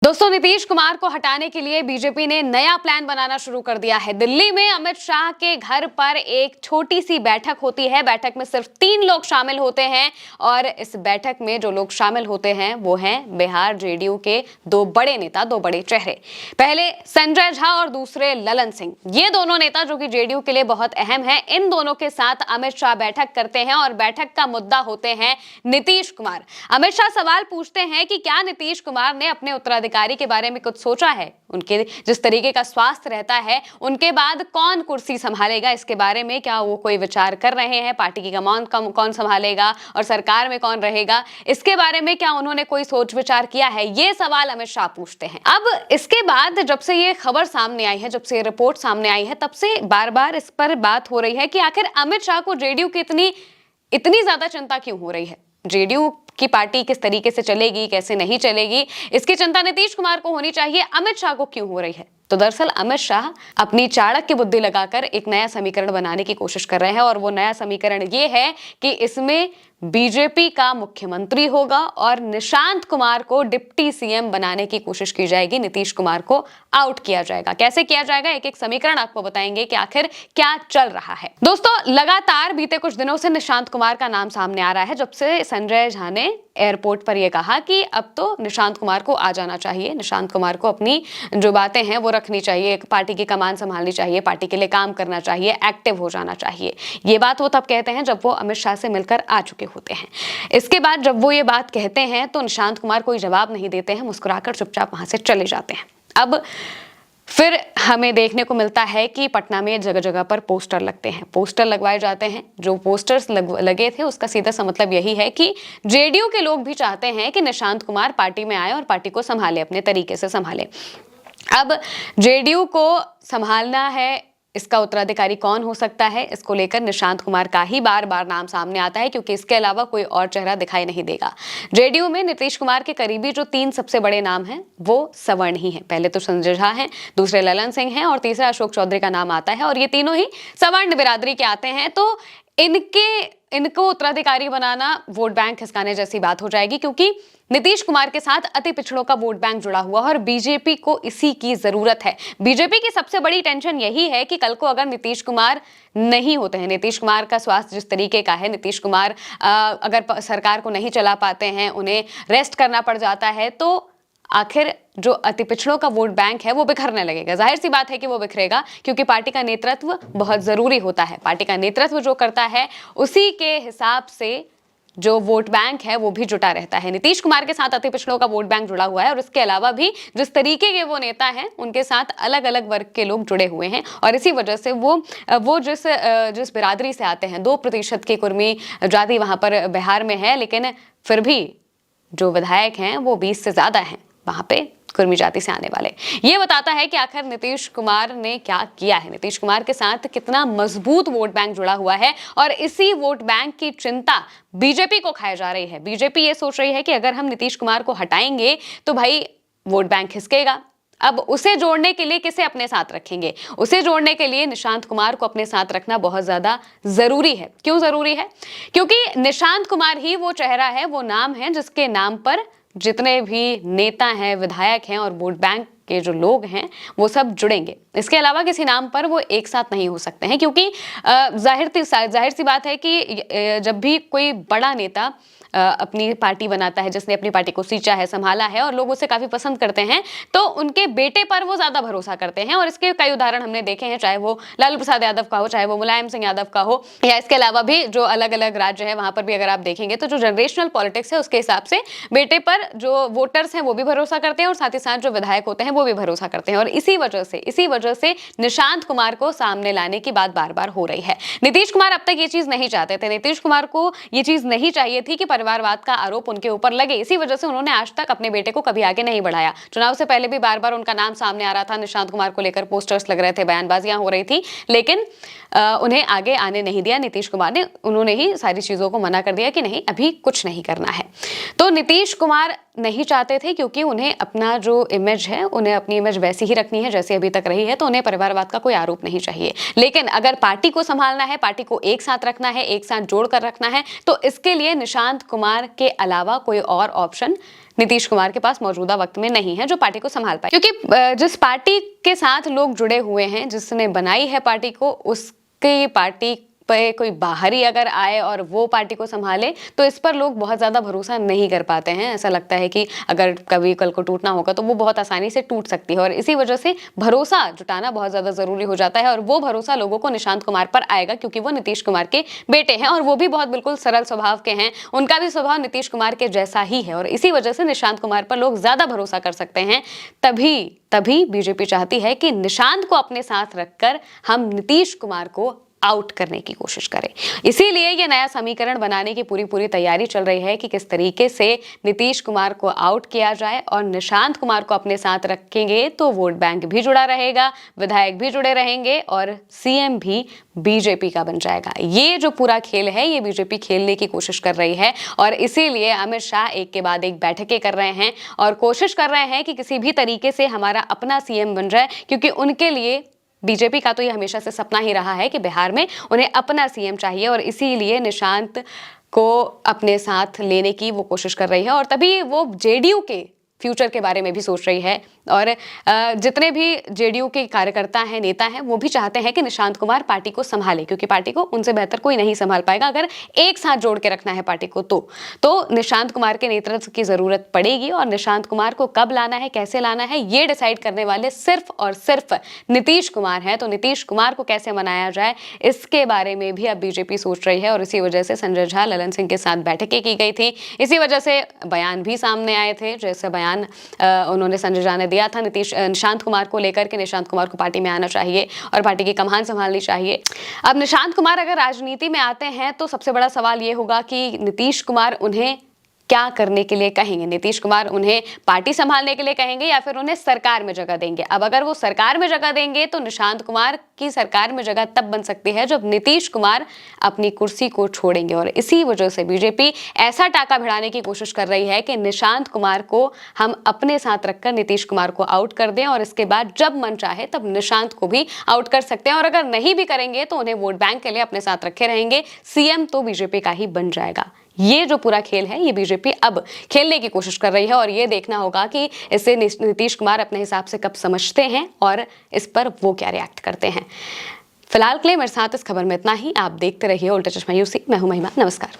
दोस्तों, नीतीश कुमार को हटाने के लिए बीजेपी ने नया प्लान बनाना शुरू कर दिया है। दिल्ली में अमित शाह के घर पर एक छोटी सी बैठक होती है। बैठक में सिर्फ 3 लोग शामिल होते हैं और इस बैठक में जो लोग शामिल होते हैं वो हैं बिहार जेडीयू के 2 बड़े नेता, 2 बड़े चेहरे। पहले संजय झा और दूसरे ललन सिंह। ये दोनों नेता जो कि जेडीयू के लिए बहुत अहम है, इन दोनों के साथ अमित शाह बैठक करते हैं और बैठक का मुद्दा होते हैं नीतीश कुमार। अमित शाह सवाल पूछते हैं कि क्या नीतीश कुमार ने अपने उत्तराधिकारी के बारे में कुछ सोचा है? उनके जिस तरीके का स्वास्थ्य रहता है, उनके बाद कौन कुर्सी संभालेगा, इसके बारे में क्या वो कोई विचार कर रहे हैं? पार्टी की कमान कौन संभालेगा और सरकार में कौन रहेगा, इसके बारे में क्या उन्होंने कोई सोच विचार किया है? ये सवाल अमित शाह पूछते हैं। अब इसके बाद जब से ये खबर सामने आई है, जब से ये रिपोर्ट सामने आई है, तब से बार बार इस पर बात हो रही है कि आखिर अमित शाह को जेडीयू की इतनी ज्यादा चिंता क्यों हो रही है। जेडीयू की पार्टी किस तरीके से चलेगी, कैसे नहीं चलेगी, इसकी चिंता नीतीश कुमार को होनी चाहिए, अमित शाह को क्यों हो रही है? तो दरअसल अमित शाह अपनी चाणक्य बुद्धि लगाकर एक नया समीकरण बनाने की कोशिश कर रहे हैं और वो नया समीकरण ये है कि इसमें बीजेपी का मुख्यमंत्री होगा और निशांत कुमार को डिप्टी सीएम बनाने की कोशिश की जाएगी। नीतीश कुमार को आउट किया जाएगा। कैसे किया जाएगा, एक एक समीकरण आपको बताएंगे कि आखिर क्या चल रहा है। दोस्तों, लगातार बीते कुछ दिनों से निशांत कुमार का नाम सामने आ रहा है। जब से संजय झा ने एयरपोर्ट पर यह कहा कि अब तो निशांत कुमार को आ जाना चाहिए, निशांत कुमार को अपनी जो बातें हैं वो रखनी चाहिए, पार्टी की कमान संभालनी चाहिए, पार्टी के लिए काम करना चाहिए, एक्टिव हो जाना चाहिए। ये बात वो तब कहते हैं जब वो अमित शाह से मिलकर आ चुके होते हैं। इसके बाद जब वो ये बात कहते हैं तो निशांत कुमार कोई जवाब नहीं देते हैं, मुस्कुराकर चुपचाप वहां से चले जाते हैं। अब फिर हमें देखने को मिलता है कि पटना में जगह जगह पर पोस्टर लगते हैं, पोस्टर लगवाए जाते हैं। जो पोस्टर्स लगे थे उसका सीधा सा मतलब यही है कि जेडीयू के लोग भी चाहते हैं कि निशांत कुमार पार्टी में आए और पार्टी को संभाले, अपने तरीके से संभाले। अब जेडीयू को संभालना है, इसका उत्तराधिकारी कौन हो सकता है, इसको लेकर निशांत कुमार का ही बार बार नाम सामने आता है, क्योंकि इसके अलावा कोई और चेहरा दिखाई नहीं देगा। जेडीयू में नीतीश कुमार के करीबी जो 3 सबसे बड़े नाम हैं वो सवर्ण ही हैं। पहले तो संजय झा हैं, दूसरे ललन सिंह हैं और तीसरा अशोक चौधरी का नाम आता है और ये तीनों ही सवर्ण बिरादरी के आते हैं। तो इनको उत्तराधिकारी बनाना वोट बैंक खिसकाने जैसी बात हो जाएगी, क्योंकि नीतीश कुमार के साथ अति पिछड़ों का वोट बैंक जुड़ा हुआ है और बीजेपी को इसी की जरूरत है। बीजेपी की सबसे बड़ी टेंशन यही है कि कल को अगर नीतीश कुमार नहीं होते हैं, नीतीश कुमार का स्वास्थ्य जिस तरीके का है, नीतीश कुमार अगर सरकार को नहीं चला पाते हैं, उन्हें रेस्ट करना पड़ जाता है, तो आखिर जो अति पिछड़ों का वोट बैंक है वो बिखरने लगेगा। जाहिर सी बात है कि वो बिखरेगा, क्योंकि पार्टी का नेतृत्व बहुत जरूरी होता है। पार्टी का नेतृत्व जो करता है उसी के हिसाब से जो वोट बैंक है वो भी जुटा रहता है। नीतीश कुमार के साथ अति पिछड़ों का वोट बैंक जुड़ा हुआ है और इसके अलावा भी जिस तरीके के वो नेता हैं उनके साथ अलग अलग वर्ग के लोग जुड़े हुए हैं और इसी वजह से वो जिस बिरादरी से आते हैं, 2% की कुर्मी जाति वहां पर बिहार में है, लेकिन फिर भी जो विधायक हैं वो 20 से ज्यादा हैं वहां पे कुर्मी जाति से आने वाले। ये बताता है कि आखिर नीतीश कुमार ने क्या किया है, नीतीश कुमार के साथ कितना मजबूत वोट बैंक जुड़ा हुआ है और इसी वोट बैंक की चिंता बीजेपी को खाई जा रही है। बीजेपी ये सोच रही है कि अगर हम नीतीश कुमार को हटाएंगे तो भाई वोट बैंक खिसकेगा। अब उसे जोड़ने के लिए किसे अपने साथ रखेंगे? उसे जोड़ने के लिए निशांत कुमार को अपने साथ रखना बहुत ज्यादा जरूरी है। क्यों जरूरी है? क्योंकि निशांत कुमार ही वो चेहरा है, वो नाम है जिसके नाम पर जितने भी नेता हैं, विधायक हैं और वोट बैंक के जो लोग हैं वो सब जुड़ेंगे। इसके अलावा किसी नाम पर वो एक साथ नहीं हो सकते हैं, क्योंकि जाहिर सी बात है कि जब भी कोई बड़ा नेता अपनी पार्टी बनाता है, जिसने अपनी पार्टी को सींचा है, संभाला है और लोग उसे काफी पसंद करते हैं, तो उनके बेटे पर वो ज्यादा भरोसा करते हैं। और इसके कई उदाहरण हमने देखे हैं, चाहे वो लालू प्रसाद यादव का हो, चाहे वो मुलायम सिंह यादव का हो, या इसके अलावा भी जो अलग अलग राज्य है वहां पर भी अगर आप देखेंगे तो जो जनरेशनल पॉलिटिक्स है उसके हिसाब से बेटे पर जो वोटर्स हैं वो भी भरोसा करते हैं और साथ ही साथ जो विधायक होते हैं वो भी भरोसा करते हैं। और इसी वजह से निशांत कुमार को सामने लाने की बात बार बार हो रही है। नीतीश कुमार अब तक ये चीज नहीं चाहते थे, नीतीश कुमार को ये चीज नहीं चाहिए थी कि परिवारवाद का आरोप उनके ऊपर लगे। इसी वजह से उन्होंने आज तक अपने बेटे को कभी आगे नहीं बढ़ाया। चुनाव से पहले भी बार बार उनका नाम सामने आ रहा था, निशांत कुमार को लेकर पोस्टर्स लग रहे थे, बयानबाजियां हो रही थी, लेकिन उन्हें आगे आने नहीं दिया नीतीश कुमार ने। उन्होंने ही सारी चीजों को मना कर दिया कि नहीं, अभी कुछ नहीं करना है। तो नीतीश कुमार नहीं चाहते थे, क्योंकि उन्हें अपना जो इमेज है, उन्हें अपनी इमेज वैसी ही रखनी है जैसे अभी तक रही है, तो उन्हें परिवारवाद का कोई आरोप नहीं चाहिए। लेकिन अगर पार्टी को संभालना है, पार्टी को एक साथ रखना है, एक साथ जोड़कर रखना है, तो इसके लिए निशांत कुमार के अलावा कोई और ऑप्शन नीतीश कुमार के पास मौजूदा वक्त में नहीं है जो पार्टी को संभाल पाए, क्योंकि जिस पार्टी के साथ लोग जुड़े हुए हैं, जिसने बनाई है पार्टी को, उसके पार्टी पे कोई बाहरी अगर आए और वो पार्टी को संभाले तो इस पर लोग बहुत ज़्यादा भरोसा नहीं कर पाते हैं। ऐसा लगता है कि अगर कभी कल को टूटना होगा तो वो बहुत आसानी से टूट सकती है, और इसी वजह से भरोसा जुटाना बहुत ज़्यादा ज़रूरी हो जाता है। और वो भरोसा लोगों को निशांत कुमार पर आएगा, क्योंकि वो नीतीश कुमार के बेटे हैं और वो भी बहुत बिल्कुल सरल स्वभाव के हैं। उनका भी स्वभाव नीतीश कुमार के जैसा ही है, और इसी वजह से निशांत कुमार पर लोग ज़्यादा भरोसा कर सकते हैं। तभी बीजेपी चाहती है कि निशांत को अपने साथ रखकर हम नीतीश कुमार को आउट करने की कोशिश करें। इसीलिए ये नया समीकरण बनाने की पूरी तैयारी चल रही है कि किस तरीके से नीतीश कुमार को आउट किया जाए, और निशांत कुमार को अपने साथ रखेंगे तो वोट बैंक भी जुड़ा रहेगा, विधायक भी जुड़े रहेंगे और सीएम भी बीजेपी का बन जाएगा। ये जो पूरा खेल है ये बीजेपी खेलने की कोशिश कर रही है, और इसीलिए अमित शाह एक के बाद एक बैठकें कर रहे हैं और कोशिश कर रहे हैं कि किसी भी तरीके से हमारा अपना सीएम बन जाए, क्योंकि उनके लिए, बीजेपी का तो ये हमेशा से सपना ही रहा है कि बिहार में उन्हें अपना सीएम चाहिए, और इसीलिए निशांत को अपने साथ लेने की वो कोशिश कर रही है। और तभी वो जेडीयू के फ्यूचर के बारे में भी सोच रही है, और जितने भी जेडीयू के कार्यकर्ता हैं, नेता हैं, वो भी चाहते हैं कि निशांत कुमार पार्टी को संभाले, क्योंकि पार्टी को उनसे बेहतर कोई नहीं संभाल पाएगा। अगर एक साथ जोड़ के रखना है पार्टी को तो निशांत कुमार के नेतृत्व की जरूरत पड़ेगी, और निशांत कुमार को कब लाना है, कैसे लाना है, ये डिसाइड करने वाले सिर्फ और सिर्फ नीतीश कुमार हैं। तो नीतीश कुमार को कैसे मनाया जाए, इसके बारे में भी अब बीजेपी सोच रही है, और इसी वजह से संजय झा, ललन सिंह के साथ बैठकें की गई थी। इसी वजह से बयान भी सामने आए थे, जैसे बयान उन्होंने संजय झा ने दिया था निशांत कुमार को लेकर के निशांत कुमार को पार्टी में आना चाहिए और पार्टी की कमान संभालनी चाहिए। अब निशांत कुमार अगर राजनीति में आते हैं तो सबसे बड़ा सवाल ये होगा कि नीतीश कुमार उन्हें क्या करने के लिए कहेंगे। नीतीश कुमार उन्हें पार्टी संभालने के लिए कहेंगे या फिर उन्हें सरकार में जगह देंगे। अब अगर वो सरकार में जगह देंगे तो निशांत कुमार की सरकार में जगह तब बन सकती है जब नीतीश कुमार अपनी कुर्सी को छोड़ेंगे, और इसी वजह से बीजेपी ऐसा टाका भिड़ाने की कोशिश कर रही है कि निशांत कुमार को हम अपने साथ रखकर नीतीश कुमार को आउट कर दें, और इसके बाद जब मन चाहे तब निशांत को भी आउट कर सकते हैं। और अगर नहीं भी करेंगे तो उन्हें वोट बैंक के लिए अपने साथ रखे रहेंगे, सीएम तो बीजेपी का ही बन जाएगा। ये जो पूरा खेल है ये बीजेपी अब खेलने की कोशिश कर रही है, और ये देखना होगा कि इसे नीतीश कुमार अपने हिसाब से कब समझते हैं और इस पर वो क्या रिएक्ट करते हैं। फिलहाल के लिए मेरे साथ इस खबर में इतना ही। आप देखते रहिए उल्टा चश्मा यूसी। मैं हूं महिमा। नमस्कार।